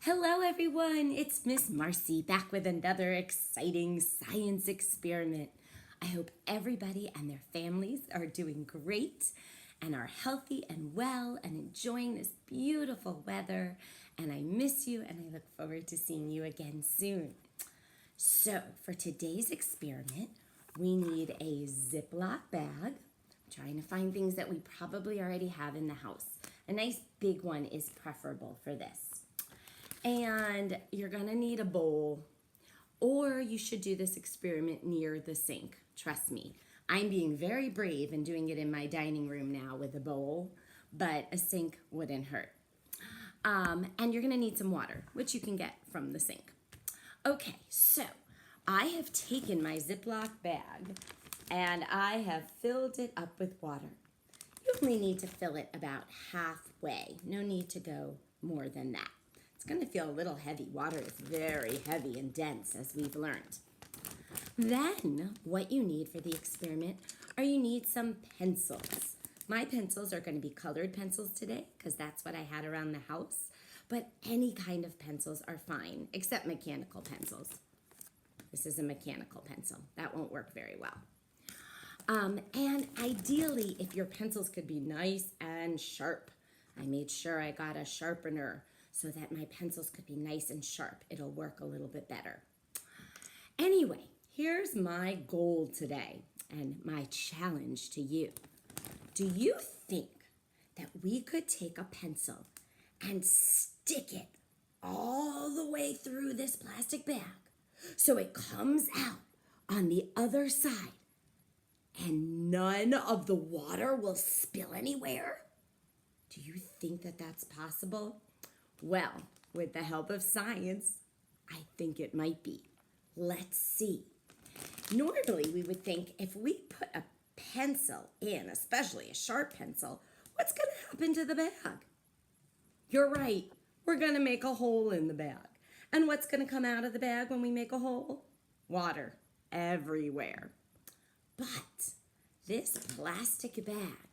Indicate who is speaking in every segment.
Speaker 1: Hello everyone, it's Ms Marcie back with another exciting science experiment. I hope everybody and their families are doing great and are healthy and well and enjoying this beautiful weather. And I miss you and I look forward to seeing you again soon. So for today's experiment, we need a Ziploc bag. I'm trying to find things that we probably already have in the house. A nice big one is preferable for this. And you're gonna need a bowl, or you should do this experiment near the sink. Trust me, I'm being very brave and doing it in my dining room now with a bowl, but a sink wouldn't hurt. And you're gonna need some water, which you can get from the sink. Okay, so I have taken my Ziploc bag and I have filled it up with water. You only need to fill it about halfway. No need to go more than that. It's going to feel a little heavy. Water is very heavy and dense, as we've learned. Then, what you need for the experiment are you need some pencils. My pencils are going to be colored pencils today, because that's what I had around the house. But any kind of pencils are fine, except mechanical pencils. This is a mechanical pencil. That won't work very well. And ideally, if your pencils could be nice and sharp, I made sure I got a sharpener so that my pencils could be nice and sharp. It'll work a little bit better. Anyway, here's my goal today and my challenge to you. Do you think that we could take a pencil and stick it all the way through this plastic bag so it comes out on the other side and none of the water will spill anywhere? Do you think that that's possible? Well, with the help of science, I think it might be. Let's see. Normally, we would think if we put a pencil in, especially a sharp pencil, what's going to happen to the bag? You're right. We're going to make a hole in the bag. And what's going to come out of the bag when we make a hole? Water everywhere. But this plastic bag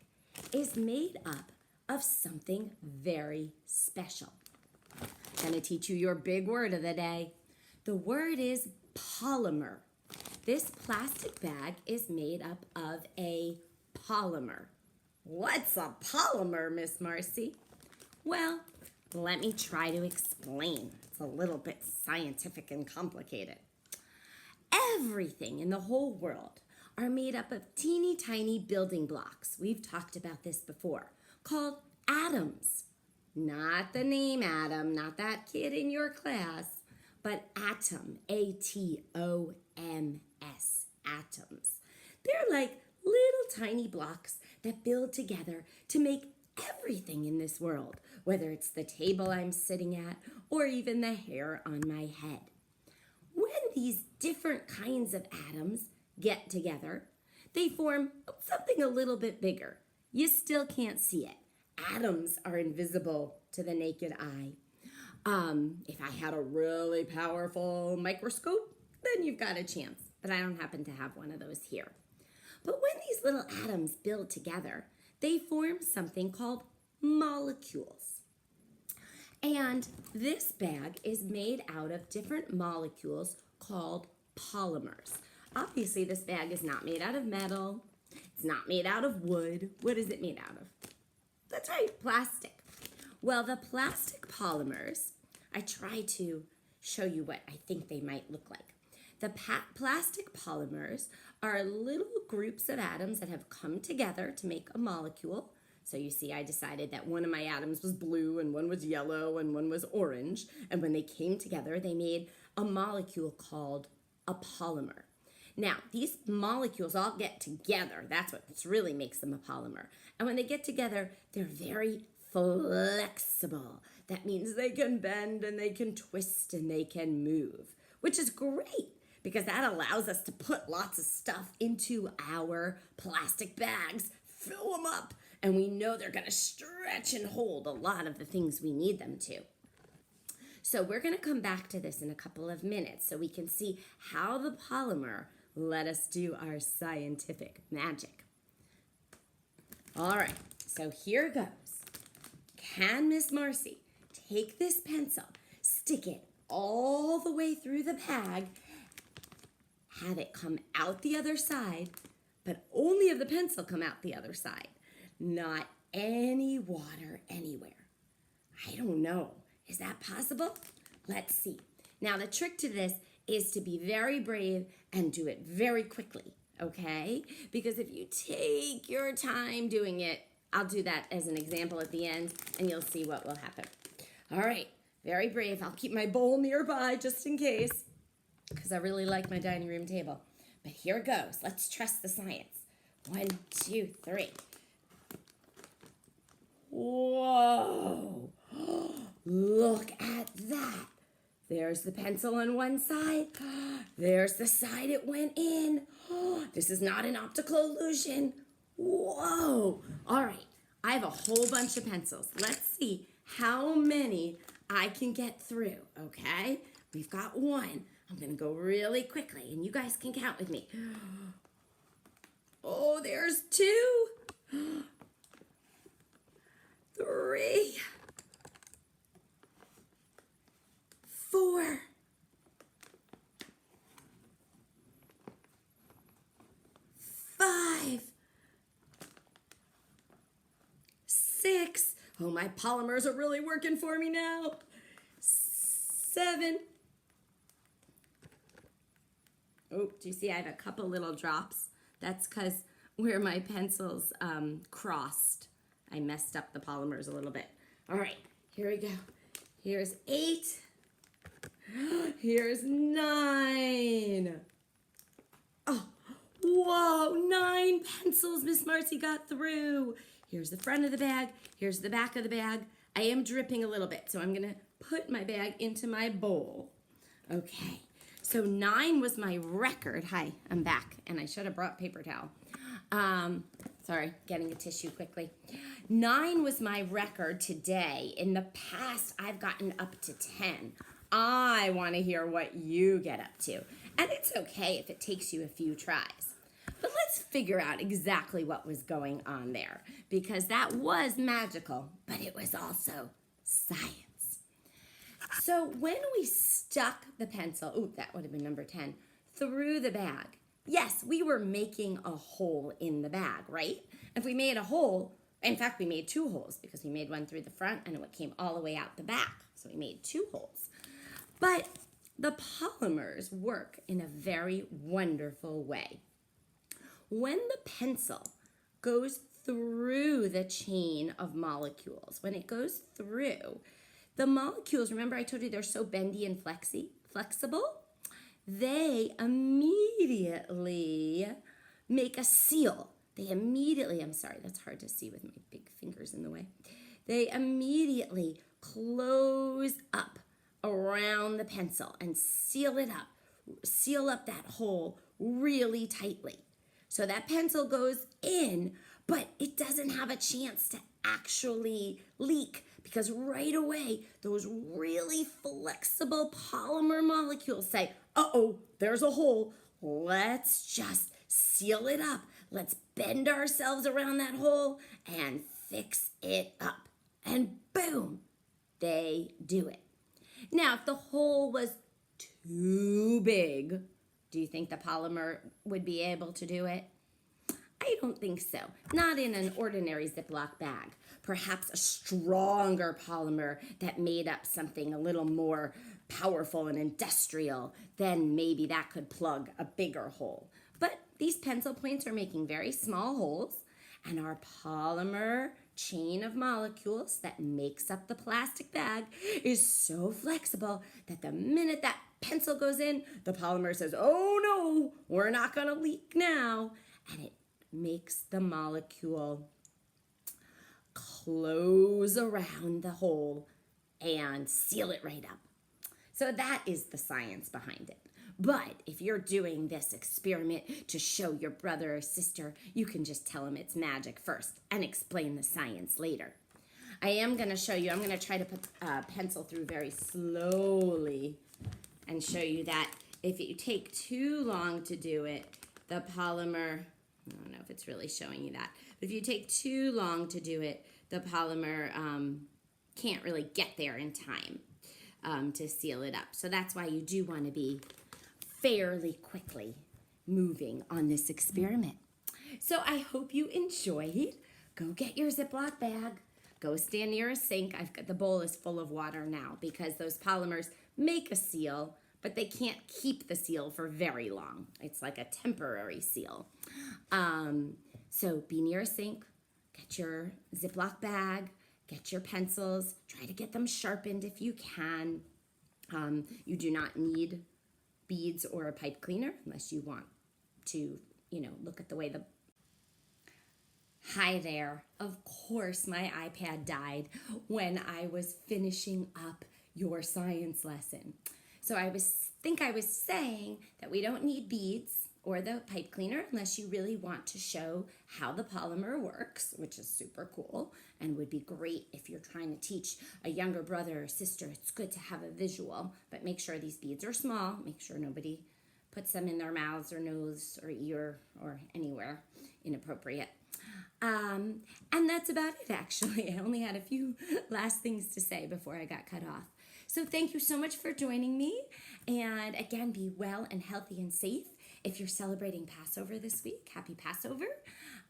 Speaker 1: is made up of something very special. I'm going to teach you your big word of the day. The word is polymer. This plastic bag is made up of a polymer. What's a polymer, Ms Marcie? Well, let me try to explain. It's a little bit scientific and complicated. Everything in the whole world are made up of teeny tiny building blocks. We've talked about this before, called atoms. Not the name Adam, not that kid in your class, but atom, A-T-O-M-S, atoms. They're like little tiny blocks that build together to make everything in this world, whether it's the table I'm sitting at or even the hair on my head. When these different kinds of atoms get together, they form something a little bit bigger. You still can't see it. Atoms are invisible to the naked eye. If I had a really powerful microscope, then you've got a chance. But I don't happen to have one of those here. But when these little atoms build together, they form something called molecules. And this bag is made out of different molecules called polymers. Obviously, this bag is not made out of metal. It's not made out of wood. What is it made out of? That's right, plastic. Well, the plastic polymers, I try to show you what I think they might look like. The plastic polymers are little groups of atoms that have come together to make a molecule. So you see, I decided that one of my atoms was blue and one was yellow and one was orange. And when they came together, they made a molecule called a polymer. Now, these molecules all get together. That's what really makes them a polymer. And when they get together, they're very flexible. That means they can bend and they can twist and they can move, which is great because that allows us to put lots of stuff into our plastic bags, fill them up, and we know they're going to stretch and hold a lot of the things we need them to. So we're going to come back to this in a couple of minutes so we can see how the polymer let us do our scientific magic. All right, so here goes. Can Ms Marcie take this pencil, stick it all the way through the bag, have it come out the other side, but only of the pencil come out the other side. Not any water anywhere. I don't know. Is that possible? Let's see. Now the trick to this is to be very brave and do it very quickly, okay? Because if you take your time doing it, I'll do that as an example at the end and you'll see what will happen. All right, very brave. I'll keep my bowl nearby just in case because I really like my dining room table. But here goes. Let's trust the science. 1, 2, 3. Whoa! Look at that. There's the pencil on one side. There's the side it went in. This is not an optical illusion. Whoa! All right, I have a whole bunch of pencils. Let's see how many I can get through, okay? We've got one. I'm gonna go really quickly and you guys can count with me. Oh, there's 2. 3. 4. 5. 6. Oh, my polymers are really working for me now. 7. Oh, do you see I have a couple little drops? That's because where my pencils crossed, I messed up the polymers a little bit. All right, here we go. Here's 8. Here's 9. Oh, whoa, 9 pencils Ms Marcie got through. Here's the front of the bag. Here's the back of the bag. I am dripping a little bit, so I'm gonna put my bag into my bowl. Okay, so 9 was my record. Hi, I'm back, and I should have brought paper towel. Sorry, getting a tissue quickly. 9 was my record today. In the past, I've gotten up to 10. I want to hear what you get up to. And it's okay if it takes you a few tries. But let's figure out exactly what was going on there, because that was magical, but it was also science. So when we stuck the pencil, ooh, that would have been number 10, through the bag, yes, we were making a hole in the bag, right? If we made a hole, in fact, we made 2 holes because we made one through the front and it came all the way out the back. So we made 2 holes. But the polymers work in a very wonderful way. When the pencil goes through the chain of molecules, when it goes through, the molecules, remember I told you they're so bendy and flexible? They immediately make a seal. I'm sorry, that's hard to see with my big fingers in the way. They immediately close up around the pencil and seal up that hole really tightly. So that pencil goes in, but it doesn't have a chance to actually leak because right away, those really flexible polymer molecules say, uh-oh, there's a hole. Let's just seal it up. Let's bend ourselves around that hole and fix it up. And boom, they do it. Now, if the hole was too big, do you think the polymer would be able to do it? I don't think so. Not in an ordinary Ziploc bag. Perhaps a stronger polymer that made up something a little more powerful and industrial, then maybe that could plug a bigger hole. But these pencil points are making very small holes, and our polymer chain of molecules that makes up the plastic bag is so flexible that the minute that pencil goes in, the polymer says, oh no, we're not gonna leak now. And it makes the molecule close around the hole and seal it right up. So that is the science behind it. But if you're doing this experiment to show your brother or sister, you can just tell them it's magic first and explain the science later. I am going to show you, I'm going to try to put a pencil through very slowly and show you that if you take too long to do it, the polymer, I don't know if it's really showing you that, but if you take too long to do it, the polymer can't really get there in time. to seal it up. So that's why you do want to be fairly quickly moving on this experiment. So I hope you enjoyed. Go get your Ziploc bag. Go stand near a sink. The bowl is full of water now because those polymers make a seal, but they can't keep the seal for very long. It's like a temporary seal. So be near a sink. Get your Ziploc bag. Get your pencils. Try to get them sharpened if you can. You do not need beads or a pipe cleaner unless you want to, look at the way the... Hi there. Of course, my iPad died when I was finishing up your science lesson. So I was saying that we don't need beads or the pipe cleaner unless you really want to show how the polymer works, which is super cool and would be great if you're trying to teach a younger brother or sister. It's good to have a visual, but make sure these beads are small. Make sure nobody puts them in their mouths or nose or ear or anywhere inappropriate. And that's about it, actually. I only had a few last things to say before I got cut off. So thank you so much for joining me. And again, be well and healthy and safe. If you're celebrating Passover this week, happy Passover.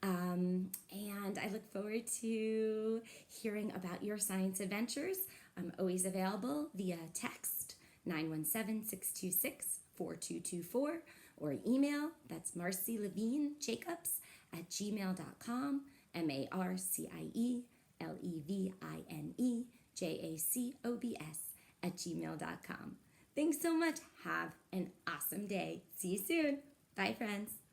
Speaker 1: And I look forward to hearing about your science adventures. I'm always available via text, 917-626-4224, or email, that's marcielevinejacobs@gmail.com, marcielevinejacobs@gmail.com. Thanks so much. Have an awesome day. See you soon. Bye, friends.